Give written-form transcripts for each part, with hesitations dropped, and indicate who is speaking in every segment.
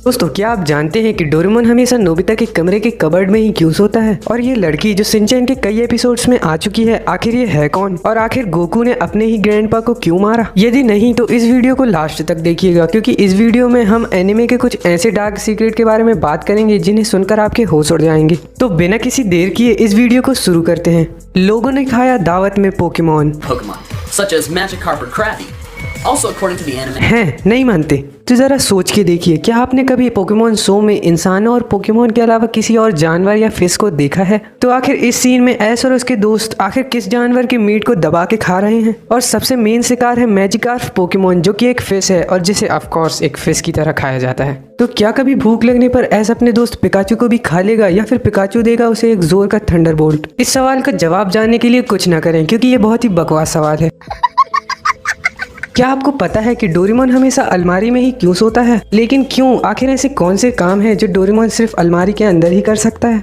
Speaker 1: दोस्तों क्या आप जानते हैं कि डोरेमोन हमेशा नोबिता के कमरे के कबर्ड में ही क्यों सोता है? और ये लड़की जो शिनचैन के कई एपिसोड्स में आ चुकी है, आखिर ये है कौन? और आखिर गोकू ने अपने ही ग्रैंडपा को क्यों मारा? यदि नहीं तो इस वीडियो को लास्ट तक देखिएगा, क्योंकि इस वीडियो में हम एनिमे के कुछ ऐसे डार्क सीक्रेट के बारे में बात करेंगे जिन्हें सुनकर आपके होश उड़ जाएंगे। तो बिना किसी देर किए इस वीडियो को शुरू करते हैं। लोगों ने खाया दावत में Pokemon
Speaker 2: such as Magikarp or Krabby. Also according to the anime.
Speaker 1: हैं नहीं मानते तो जरा सोच के देखिए, क्या आपने कभी पोकेमोन शो में इंसानों और पोकेमोन के अलावा किसी और जानवर या फिश को देखा है? तो आखिर इस सीन में ऐश और उसके दोस्त आखिर किस जानवर के मीट को दबा के खा रहे हैं? और सबसे मेन शिकार है मैजिकार्प पोकेमोन, जो कि एक फिश है और जिसे ऑफ कोर्स एक फिश की तरह खाया जाता है। तो क्या कभी भूख लगने पर ऐश अपने दोस्त पिकाचू को भी खा लेगा, या फिर पिकाचू देगा उसे एक जोर का थंडरबोल्ट? इस सवाल का जवाब जानने के लिए कुछ न करें, क्योंकि ये बहुत ही बकवास सवाल है। क्या आपको पता है कि डोरेमोन हमेशा अलमारी में ही क्यों सोता है? लेकिन क्यों? आखिर ऐसे कौन से काम हैं जो डोरेमोन सिर्फ अलमारी के अंदर ही कर सकता है?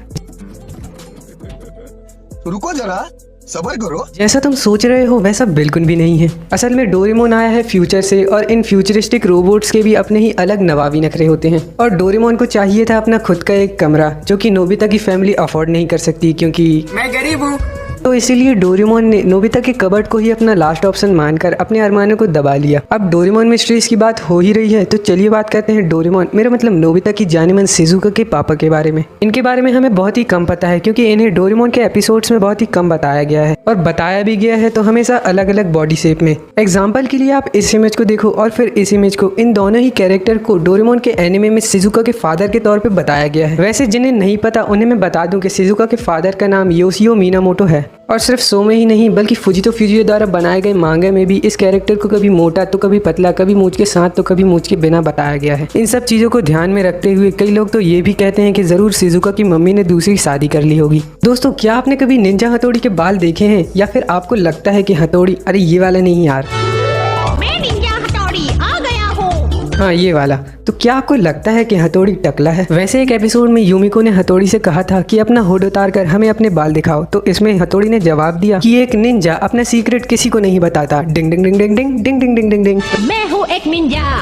Speaker 3: रुको जरा, सब्र करो।
Speaker 1: जैसा तुम सोच रहे हो वैसा बिल्कुल भी नहीं है। असल में डोरेमोन आया है फ्यूचर से, और इन फ्यूचरिस्टिक रोबोट्स के भी अपने ही अलग नवाबी नखरे होते हैं। और डोरेमोन को चाहिए था अपना खुद का एक कमरा, जो कि नोबिता की फैमिली अफोर्ड नहीं कर सकती, क्योंकि
Speaker 2: मैं गरीब हूँ।
Speaker 1: तो इसीलिए डोरेमोन ने नोबिता के कबर्ड को ही अपना लास्ट ऑप्शन मानकर अपने अरमानों को दबा लिया। अब डोरेमोन में स्ट्रेस की बात हो ही रही है, तो चलिए बात करते हैं डोरेमोन, मेरा मतलब नोबिता की जानेमन शिजुका के पापा के बारे में। इनके बारे में हमें बहुत ही कम पता है, क्योंकि इन्हें डोरेमोन के एपिसोड्स में बहुत ही कम बताया गया है, और बताया भी गया है तो हमेशा अलग अलग बॉडी शेप में। एग्जाम्पल के लिए आप इस इमेज को देखो और फिर इस इमेज को। इन दोनों ही कैरेक्टर को डोरेमोन के एनिमे में शिजुका के फादर के तौर पर बताया गया है। वैसे जिन्हें नहीं पता उन्हें मैं बता दूं कि शिजुका के फादर का नाम योशियो मिनामोटो है, और सिर्फ शो में ही नहीं बल्कि फुजितो फ्यूजियो द्वारा बनाए गए मांगा में भी इस कैरेक्टर को कभी मोटा तो कभी पतला, कभी मूंछ के साथ तो कभी मूंछ के बिना बताया गया है। इन सब चीजों को ध्यान में रखते हुए कई लोग तो ये भी कहते हैं कि जरूर शिजुका की मम्मी ने दूसरी शादी कर ली होगी। दोस्तों क्या आपने कभी निंजा हथौड़ी के बाल देखे हैं, या फिर आपको लगता है कि हथौड़ी, अरे ये वाला नहीं यार,
Speaker 4: मैं निंजा हथौड़ी आ गया हूँ।
Speaker 1: हाँ ये वाला। तो क्या आपको लगता है कि हथौड़ी टकला है? वैसे एक एपिसोड में यूमिको ने हथौड़ी से कहा था कि अपना हुड उतार कर हमें अपने बाल दिखाओ, तो इसमें हथौड़ी ने जवाब दिया कि एक निंजा अपना सीक्रेट किसी को नहीं बताता। डिंग डिंग डिंग डिंग डिंग डिंग डिंग डिंग डिंग डिंग।
Speaker 4: मैं हूँ एक निंजा।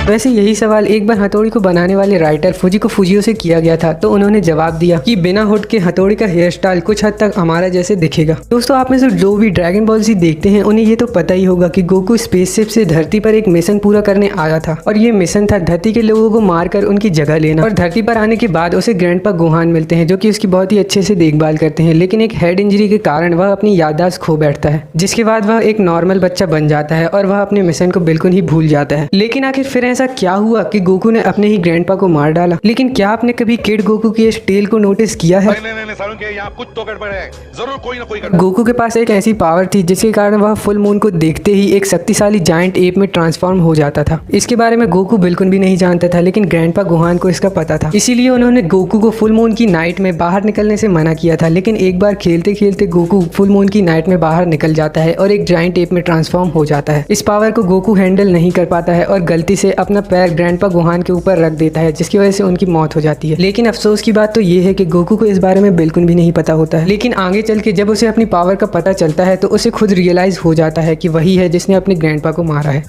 Speaker 1: वैसे यही सवाल एक बार हथौड़ी को बनाने वाले राइटर फुजिको फुजियो से किया गया था, तो उन्होंने जवाब दिया कि बिना हुड के हथौड़ी का हेयर स्टाइल कुछ हद तक हमारा जैसे दिखेगा। दोस्तों आप में से जो भी ड्रैगन बॉल जी देखते हैं उन्हें ये तो पता ही होगा कि गोकू स्पेसशिप से धरती पर एक मिशन पूरा करने आया था, और ये मिशन था धरती के लोगों को मारकर उनकी जगह लेना। और धरती पर आने के बाद उसे ग्रैंडपा गोहान मिलते हैं, जो कि उसकी बहुत ही अच्छे से देखभाल करते हैं, लेकिन एक हेड इंजरी के कारण वह अपनी याददाश्त खो बैठता है, जिसके बाद वह एक नॉर्मल बच्चा बन जाता है और वह अपने मिशन को बिल्कुल ही भूल जाता है। लेकिन आखिर फिर ऐसा क्या हुआ कि गोकू ने अपने ही ग्रैंडपा को मार डाला? लेकिन क्या आपने कभी किड गोकू की इस टेल को नोटिस किया है?
Speaker 5: कुछ तो गड़बड़ है, जरूर कोई ना कोई
Speaker 1: गोकू के पास एक ऐसी पावर थी जिसके कारण वह फुल मून को देखते ही एक शक्तिशाली जायंट एप में ट्रांसफॉर्म हो जाता था। इसके बारे में गोकू बिल्कुल भी नहीं जानता था, लेकिन ग्रैंडपा गोहान को इसका पता था। इसीलिए उन्होंने गोकू को फुल मून की नाइट में बाहर निकलने से मना किया था। लेकिन एक बार खेलते खेलते गोकू फुल मून की नाइट में बाहर निकल जाता है और एक जायंट एप में ट्रांसफॉर्म हो जाता है। इस पावर को गोकू हैंडल नहीं कर पाता है और गलती से अपना पैर ग्रैंडपा गोहान के ऊपर रख देता है, जिसकी वजह से उनकी मौत हो जाती है। लेकिन अफसोस की बात तो ये है कि गोकू को इस बारे में बिल्कुल भी नहीं पता होता है। लेकिन आगे चल के जब उसे अपनी पावर का पता चलता है तो उसे खुद रियलाइज हो जाता है कि वही है जिसने अपने ग्रैंडपा को मारा है।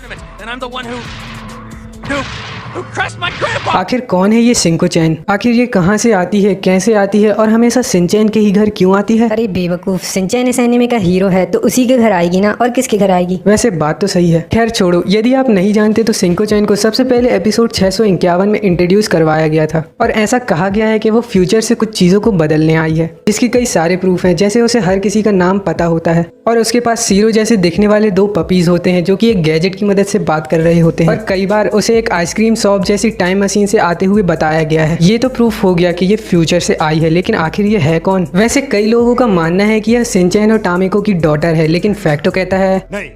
Speaker 1: आखिर कौन है ये शिंको-चैन? आखिर ये कहाँ से आती है, कैसे आती है, और हमेशा शिनचैन के ही घर क्यों आती है?
Speaker 6: अरे बेवकूफ, शिनचैन इस एनीमे का हीरो है तो उसी के घर आएगी ना, और किसके घर आएगी?
Speaker 1: वैसे बात तो सही है। खैर छोड़ो, यदि आप नहीं जानते तो शिंको-चैन को सबसे पहले एपिसोड 651 में इंट्रोड्यूस करवाया गया था, और ऐसा कहा गया है कि वो फ्यूचर से कुछ चीजों को बदलने आई है, जिसकी कई सारे प्रूफ हैं। जैसे उसे हर किसी का नाम पता होता है, और उसके पास सीरो जैसे दिखने वाले 2 पपीज होते हैं जो कि एक गैजेट की मदद से बात कर रहे होते हैं, और कई बार उसे एक आइसक्रीम शॉप जैसी टाइम मशीन से आते हुए बताया गया है। ये तो प्रूफ हो गया कि ये फ्यूचर से आई है, लेकिन आखिर ये है कौन? वैसे कई लोगों का मानना है कि यह शिनचैन और टामिको की डॉटर है, लेकिन फैक्ट तो कहता है नहीं।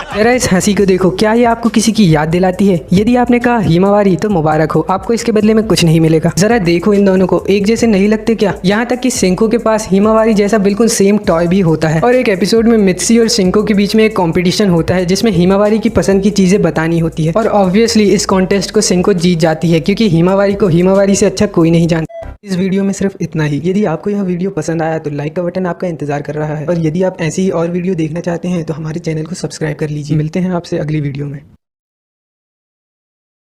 Speaker 1: जरा इस हंसी को देखो, क्या ये आपको किसी की याद दिलाती है? यदि आपने कहा हिमावारी तो मुबारक हो, आपको इसके बदले में कुछ नहीं मिलेगा। जरा देखो इन दोनों को, एक जैसे नहीं लगते क्या? यहाँ तक कि शिंको के पास हिमावारी जैसा बिल्कुल सेम टॉय भी होता है। और एक एपिसोड में मित्सी और शिंको के बीच में एक कंपटीशन होता है जिसमें हिमावारी की पसंद की चीजें बतानी होती है, और ऑब्वियसली इस कॉन्टेस्ट को शिंको जीत जाती है, क्योंकि हिमावारी को हिमावारी से अच्छा कोई नहीं जानता। इस वीडियो में सिर्फ इतना ही। यदि आपको यह वीडियो पसंद आया तो लाइक का बटन आपका इंतजार कर रहा है, और यदि आप ऐसी ही और वीडियो देखना चाहते हैं तो हमारे चैनल को सब्सक्राइब कर लीजिए। मिलते हैं आपसे अगली वीडियो में।